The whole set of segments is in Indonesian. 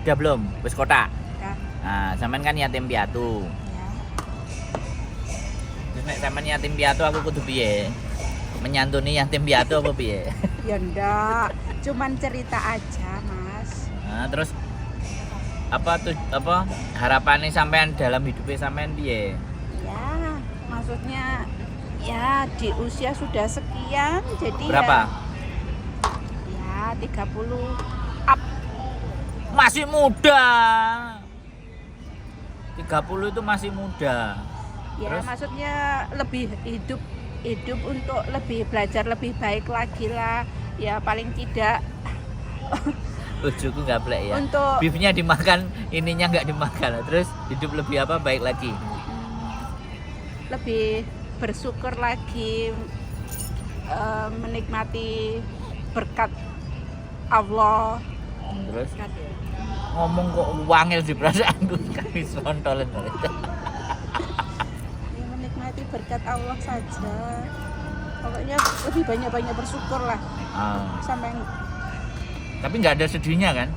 Udah belum? Wis kotak. Udah. Nah, sampean kan yatim piatu. Ya. Terus nek sampean yatim piatu aku kudu piye? Menyantuni yatim piatu apa piye? Ya enggak, cuman cerita aja, Mas. Nah, terus apa harapannya sampean dalam hidupnya sampean piye? Ya, maksudnya ya di usia sudah sekian, jadi Berapa? Ya 30 up. Masih muda. 30 itu masih muda. Ya, Terus? maksudnya lebih hidup untuk lebih belajar lebih baik lagi lah. Ya paling tidak Bojoku nggak blek ya. untuk Beefnya dimakan, ininya nggak dimakan. Terus hidup lebih apa? Baik lagi. lebih bersyukur lagi, menikmati berkat Allah. Terus ngomong kok wangil di perasaanku kami sontolen. Ya, menikmati berkat Allah saja. Pokoknya lebih banyak bersyukur lah. Sampai Tapi nggak ada sedihnya kan?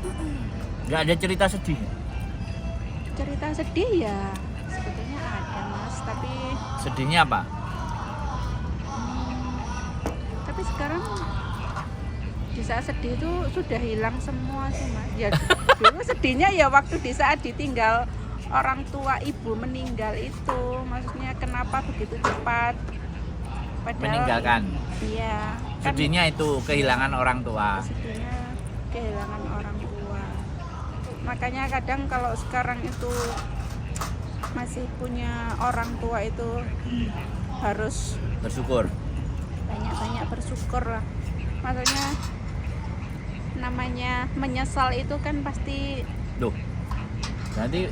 Nggak ada cerita sedih. cerita sedih ya sebetulnya ada, Mas, tapi Sedihnya apa? sekarang di saat sedih itu sudah hilang semua sih, Mas. Ya dulu sedihnya ya waktu di saat ditinggal orang tua, ibu meninggal itu, maksudnya kenapa begitu cepat padahal Meninggalkan. iya kan, Sedihnya itu kehilangan orang tua. sedihnya kehilangan orang tua. Makanya kadang kalau sekarang itu masih punya orang tua itu harus Bersyukur. banyak bersyukur lah. Maksudnya namanya menyesal itu kan pasti Duh. Nanti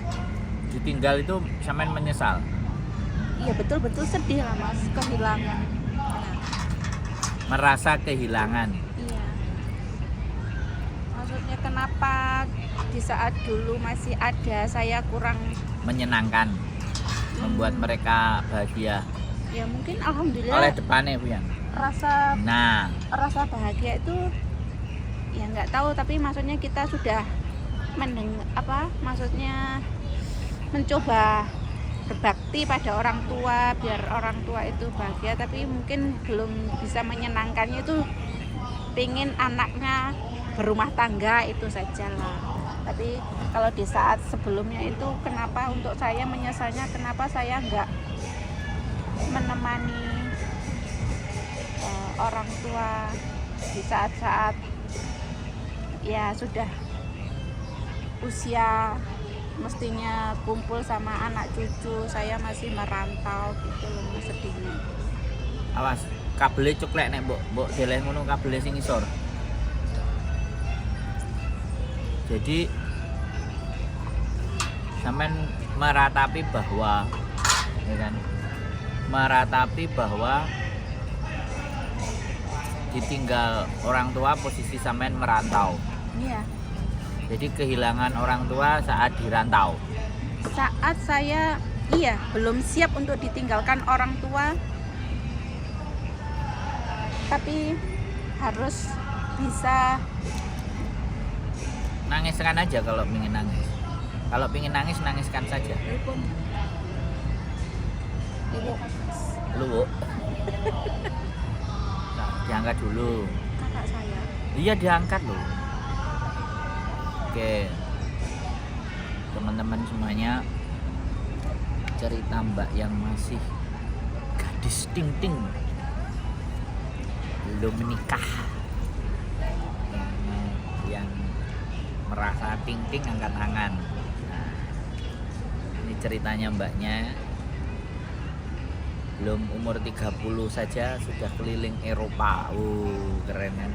ditinggal itu sampean menyesal. iya betul-betul sedih lah, Mas, kehilangan. Merasa kehilangan. Iya. Maksudnya kenapa di saat dulu masih ada saya kurang Menyenangkan. Membuat mereka bahagia. ya mungkin alhamdulillah Oleh depannya Bu Yan. rasa Nah, bahagia itu ya nggak tahu, tapi maksudnya kita sudah maksudnya mencoba berbakti pada orang tua biar orang tua itu bahagia, tapi mungkin belum bisa menyenangkannya itu pengen anaknya berumah tangga itu saja lah. Tapi kalau di saat sebelumnya itu kenapa untuk saya menyesalnya kenapa saya nggak menemani orang tua di saat-saat ya sudah usia mestinya kumpul sama anak cucu, saya masih merantau gitu loh, sedihnya. awas kabelnya cuklek nek mbok delen ngono kabelnya sing ngisor. Jadi sampean meratapi bahwa ya kan? Meratapi bahwa ditinggal orang tua posisi sampean merantau. Iya. Jadi kehilangan orang tua saat dirantau. Saat saya belum siap untuk ditinggalkan orang tua, tapi harus bisa Nangiskan aja kalau ingin nangis. Kalau ingin nangis, nangiskan saja. Ibu. Lu, nah, diangkat dulu. Kakak saya. Iya diangkat loh. Oke, teman-teman semuanya, cerita Mbak yang masih gadis ting-ting, belum menikah, yang merasa ting-ting angkat tangan. Nah, ini ceritanya mbaknya, belum umur 30 saja sudah keliling Eropa. Keren kan?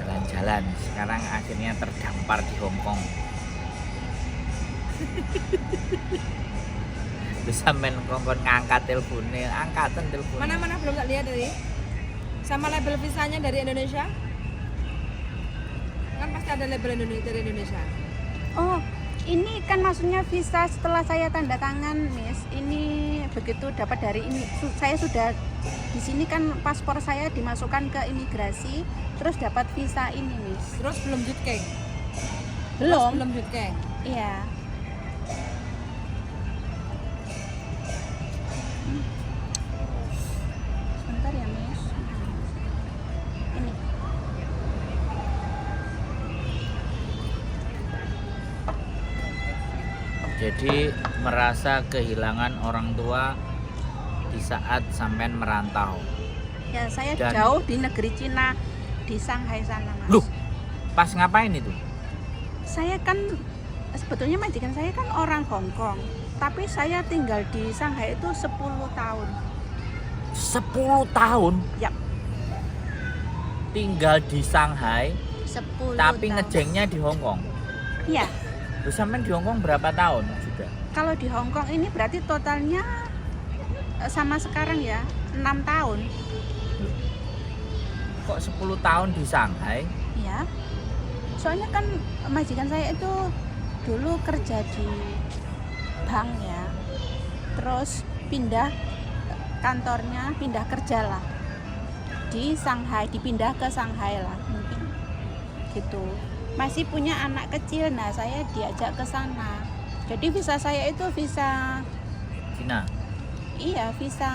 Jalan-jalan, sekarang akhirnya terdampar di Hong Kong. Terus sampean kongkon ngangkat teleponnya, angkatan teleponnya. Mana belum tak lihat dari sama label visanya dari Indonesia, kan pasti ada label dari Indonesia. Oh, ini kan maksudnya visa setelah saya tanda tangan, Miss. Ini begitu dapat dari ini, saya sudah di sini kan paspor saya dimasukkan ke imigrasi, terus dapat visa ini, Miss. Terus belum jutkeng. Belum. Belum Jutke. Iya. Sebentar ya, Miss. Ini. Jadi merasa kehilangan orang tua di saat sampean merantau. Ya, saya Dan- jauh di negeri Cina, di Shanghai sana, Mas. Loh, pas ngapain itu? Saya kan sebetulnya majikan saya kan orang Hong Kong, tapi saya tinggal di Shanghai itu 10 tahun. 10 tahun Yap, tinggal di Shanghai, 10 tapi tahun. ngejengnya di Hong Kong. Iya, Lu sampean di Hong Kong berapa tahun juga? kalau di Hong Kong ini berarti totalnya sama sekarang ya 6 tahun. Kok 10 tahun di Shanghai? Ya, soalnya kan majikan saya itu dulu kerja di bank ya, terus pindah kantornya, pindah kerja lah di Shanghai, dipindah ke Shanghai lah mungkin gitu. Masih punya anak kecil, nah saya diajak ke sana. Jadi visa saya itu visa, Cina. iya visa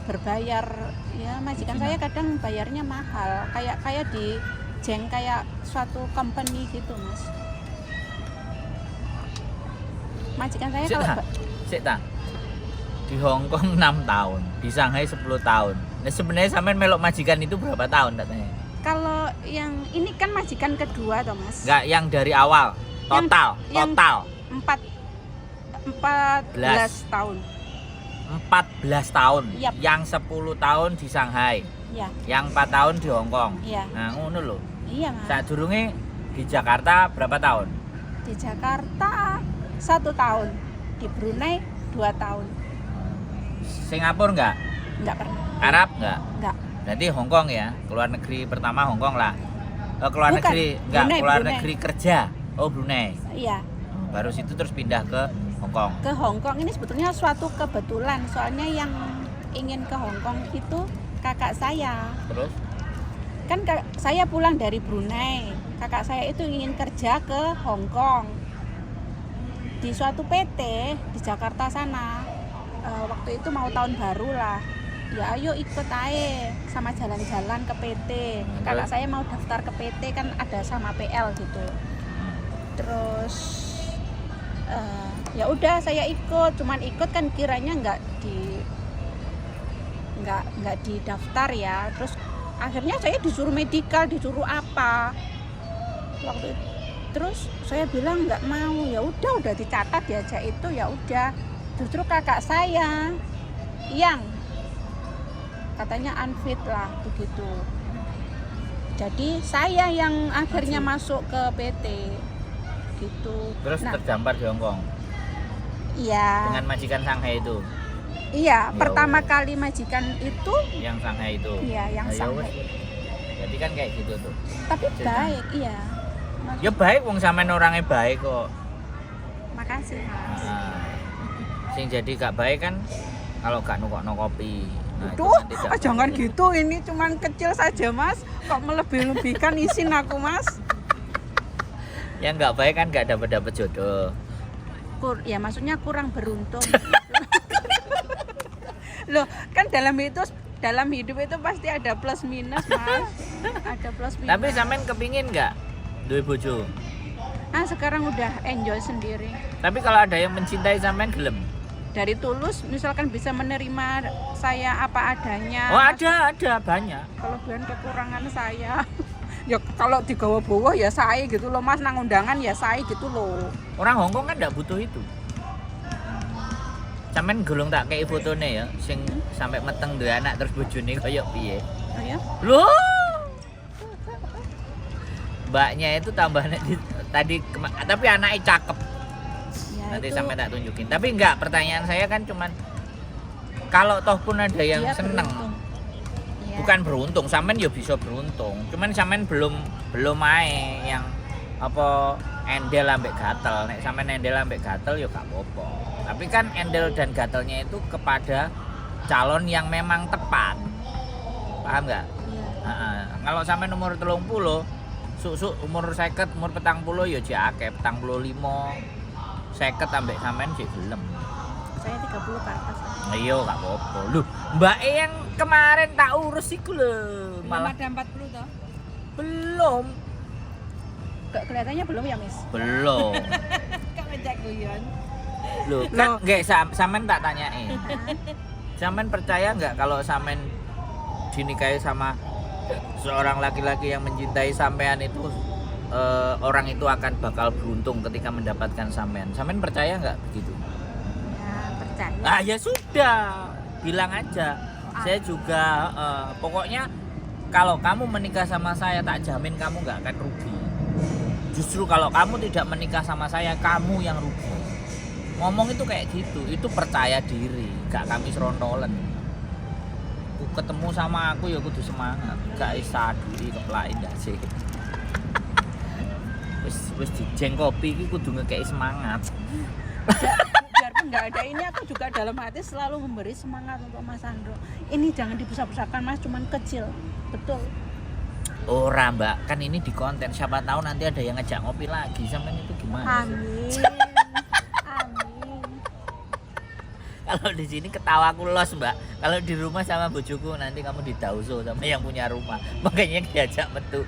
berbayar ya. Majikan Cina. saya kadang bayarnya mahal, kayak di Jeng, kayak suatu company gitu, Mas. Majikan saya Sik kalau ta? Sik ta? Di Hong Kong 6 tahun, di Shanghai 10 tahun. Nah, sebenarnya sampean melok majikan itu berapa tahun katanya? kalau yang ini kan majikan kedua toh, Mas. Enggak, yang dari awal. Total, yang- total 14 tahun. 14 tahun. Yap. Yang 10 tahun di Shanghai, Ya, yang 4 tahun di Hong Kong. iya. Nah, ngono lho. Iya, Mas. Sadurunge di Jakarta berapa tahun? Di Jakarta 1 tahun, di Brunei 2 tahun. Singapura enggak? Enggak pernah. Arab enggak? Enggak. Berarti Hong Kong ya. Keluar negeri pertama Hong Kong lah. Keluar Bukan, negeri enggak, Brunei, keluar Brunei. negeri kerja. Oh, Brunei. Iya, Baru situ terus pindah ke Hong Kong. ke Hong Kong ini sebetulnya suatu kebetulan. Soalnya yang ingin ke Hong Kong itu kakak saya. Terus Kan saya pulang dari Brunei. Kakak saya itu ingin kerja ke Hong Kong. Di suatu PT di Jakarta sana. Waktu itu mau tahun baru lah. Ya ayo ikut aja sama jalan-jalan ke PT. Kakak saya mau daftar ke PT kan ada sama PL gitu. Terus ya udah saya ikut, cuman ikut kan kiranya nggak didaftar ya. Terus akhirnya saya disuruh medikal, disuruh apa waktu itu. Terus saya bilang nggak mau, ya udah dicatat diajak itu, ya udah. Justru kakak saya yang katanya unfit lah begitu. Jadi saya yang akhirnya masuk ke PT gitu. terus Nah, terdampar di Hong Kong iya. dengan majikan Shanghai itu. Iya, Ya pertama Allah. kali majikan itu Yang Shanghai itu. iya yang Nah, ya Shanghai. wes. Jadi kan kayak gitu tuh. Tapi Cerita. baik, iya. Ya baik wong sampean orangnya baik kok. Makasih, Mas. Nah, sing jadi gak baik kan kalau gak nukokno kopi. Nah, itu Duh, kan tidak jangan baik. gitu. Ini cuman kecil saja, Mas. Kok melebih-lebihkan izin aku, Mas? Yang gak baik kan gak dapat jodoh. Ya maksudnya kurang beruntung. Loh, kan dalam hidup itu pasti ada plus minus, Mas. Ada plus minus. Tapi sampean kepingin gak duwe bojo? Sekarang udah enjoy sendiri. Tapi kalau ada yang mencintai sampean gelem? Dari tulus misalkan bisa menerima saya apa adanya. Oh, ada banyak. Kelebihan kekurangan saya. Ya kalau digawa bawa ya saya gitu loh, Mas. Nang undangan ya saya gitu loh. Orang Hong Kong kan gak butuh itu. Sampean golong tak kei fotone ya, sing sampai meteng duwe anak terus bojone koyo piye. Oh ya? Loh. Mbaknya itu tambahnya tadi tapi anaknya cakep. Ya, Nanti itu sampai tak tunjukin. Tapi enggak, pertanyaan saya kan cuman kalau toh pun ada yang dia seneng, beruntung. Ya. bukan beruntung, sampean ya bisa beruntung. Cuman sampean belum ae yang apa endel ambek gatel. Nek sampean endel ambek gatel ya gak apa-apa. Tapi kan endel dan gatelnya itu kepada calon yang memang tepat. Paham nggak? Iya. Kalau sampai nomor 30 Suk-suk umur 50, umur 40 ya jek akeh, 45. 50 ambek sampean jek gelem. Saya 30 ke atas. Iya, gak apa-apa. Loh, Mbak E yang kemarin tak urus iku lho, Belum malah ada 40 toh. belum. Gak kelihatannya belum ya, Miss? Belum. Kak ngejak guyon. Loh, kan nggak sampean tak tanyain. Sampean percaya nggak kalau sampean dinikahi sama seorang laki-laki yang mencintai sampean itu orang itu akan bakal beruntung ketika mendapatkan sampean. Sampean percaya nggak begitu? Ya, percaya. Ah ya sudah, bilang aja. Saya juga pokoknya kalau kamu menikah sama saya tak jamin kamu nggak akan rugi. Justru kalau kamu tidak menikah sama saya, kamu yang rugi. Ngomong itu kayak gitu, itu percaya diri, gak kami serontolen. Aku ketemu sama aku ya kudu semangat, gak isa duri keplak ndak sih. Wis dijeng kopi iki kudu ngekeki semangat. Biarpun nggak ada ini, aku juga dalam hati selalu memberi semangat untuk Mas Sandro. Ini jangan dibesar-besarkan Mas, cuman kecil. Betul. Ora Mbak, kan ini di konten, siapa tahu nanti ada yang ngejak ngopi lagi, sampean itu gimana? Amin. Amin. Kalau di sini ketawa aku los Mbak, kalau di rumah sama bojoku nanti kamu didauso sama yang punya rumah, makanya diajak metu.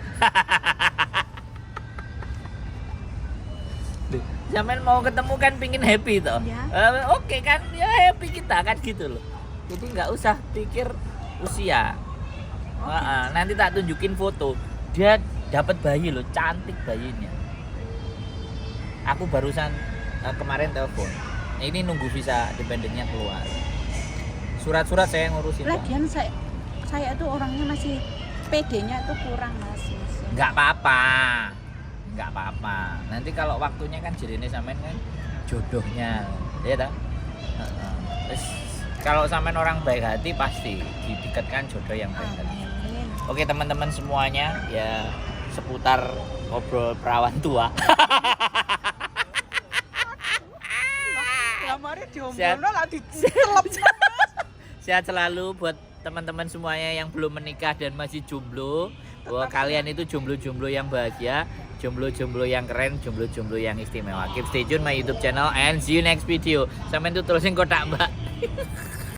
Sampean mau ketemu kan pingin happy toh? Ya. Oke kan, ya happy kita kan gitu loh. Jadi nggak usah pikir usia. Nanti tak tunjukin foto. Dia dapat bayi loh, cantik bayinya. Aku barusan kemarin telepon. Ini nunggu visa dependennya keluar. Surat-surat saya ngurusin. Lagian saya tuh orangnya masih PD-nya tuh kurang Mas. Nggak apa-apa. Nggak apa-apa. Nanti kalau waktunya kan jadi ini sampean kan jodohnya, ya tak? Terus kalau sampean orang baik hati pasti didekatkan jodoh yang baik hati. Amin. Oke teman-teman semuanya, ya seputar ngobrol perawan tua. Sehat selalu buat teman-teman semuanya yang belum menikah dan masih jomblo. Bahwa kalian itu jomblo-jomblo yang bahagia, jomblo-jomblo yang keren, jomblo-jomblo yang istimewa. Keep stay tune my YouTube channel and see you next video. Sampai itu terusin kotak Mbak.